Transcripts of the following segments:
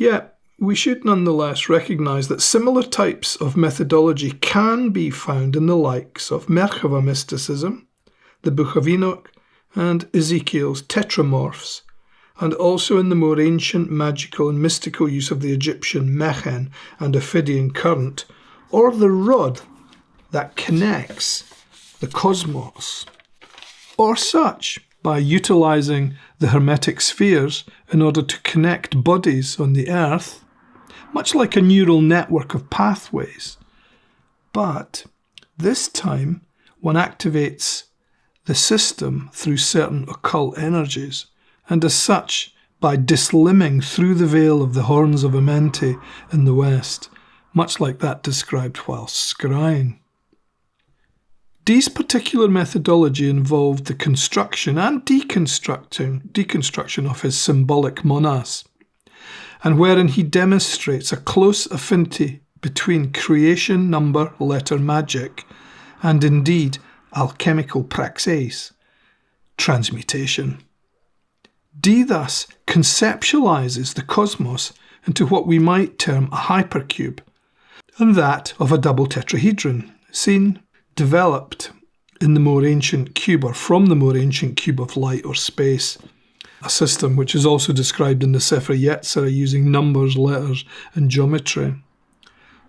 Yet, we should nonetheless recognise that similar types of methodology can be found in the likes of Merkava mysticism, the Book of Enoch, and Ezekiel's tetramorphs, and also in the more ancient magical and mystical use of the Egyptian Mehen and Ophidian current, or the rod that connects the cosmos, or such, by utilising the Hermetic spheres in order to connect bodies on the earth, much like a neural network of pathways. But this time one activates the system through certain occult energies, and as such by dislimbing through the veil of the horns of Amenti in the west, much like that described while scrying. Dee's particular methodology involved the construction and deconstruction of his symbolic monas, and wherein he demonstrates a close affinity between creation, number, letter magic, and indeed alchemical praxis, transmutation. Dee thus conceptualizes the cosmos into what we might term a hypercube, and that of a double tetrahedron, developed in the more ancient cube, or from the more ancient cube of light or space, a system which is also described in the Sefer Yetzirah using numbers, letters, and geometry.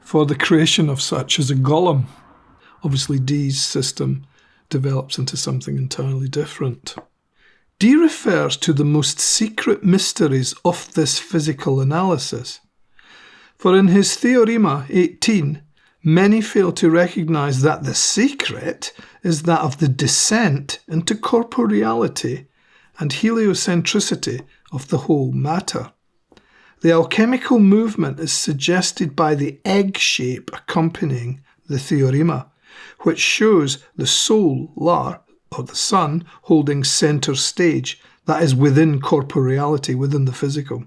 For the creation of such as a golem, obviously Dee's system develops into something entirely different. Dee refers to the most secret mysteries of this physical analysis. For in his Theorema 18, many fail to recognise that the secret is that of the descent into corporeality and heliocentricity of the whole matter. The alchemical movement is suggested by the egg shape accompanying the Theorema, which shows the solar, or the sun, holding centre stage, that is within corporeality, within the physical.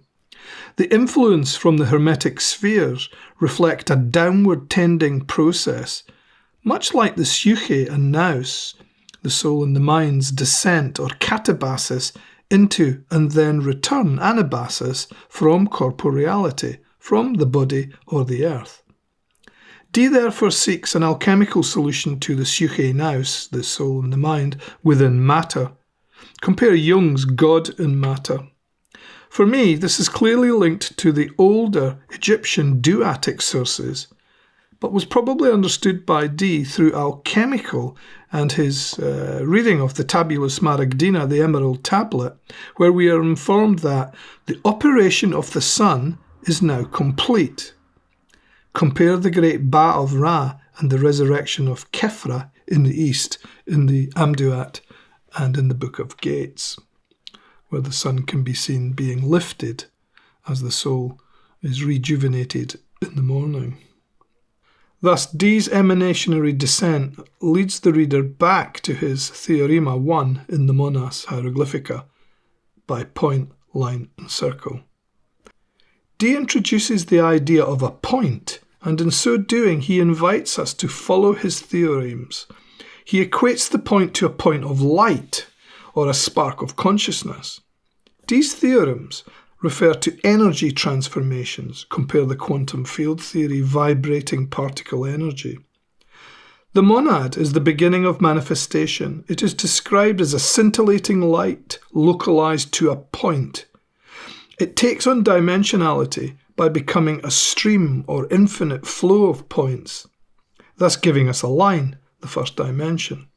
The influence from the Hermetic spheres reflect a downward tending process, much like the Psyche and Nous, the soul and the mind's descent or katabasis into and then return anabasis from corporeality, from the body or the earth. Dee therefore seeks an alchemical solution to the Psyche Nous, the soul and the mind, within matter. Compare Jung's God in matter. For me, this is clearly linked to the older Egyptian duatic sources, but was probably understood by Dee through alchemical and his reading of the Tabula Smaragdina, the Emerald Tablet, where we are informed that the operation of the sun is now complete. Compare the great Ba of Ra and the resurrection of Kefra in the east, in the Amduat and in the Book of Gates, where the sun can be seen being lifted as the soul is rejuvenated in the morning. Thus, Dee's emanationary descent leads the reader back to his Theorema 1 in the Monas Hieroglyphica by point, line, and circle. Dee introduces the idea of a point, and in so doing he invites us to follow his theorems. He equates the point to a point of light, or a spark of consciousness. Dee's theorems refer to energy transformations. Compare the quantum field theory, vibrating particle energy. The monad is the beginning of manifestation. It is described as a scintillating light localized to a point. It takes on dimensionality by becoming a stream or infinite flow of points, thus giving us a line, the first dimension.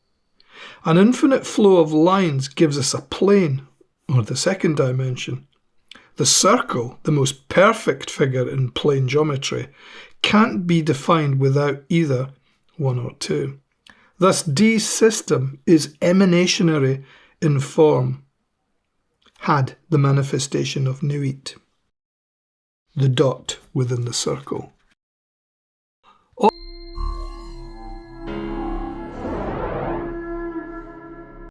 An infinite flow of lines gives us a plane, or the second dimension. The circle, the most perfect figure in plane geometry, can't be defined without either one or two. Thus, Dee's system is emanationary in form, had the manifestation of Nuit, the dot within the circle.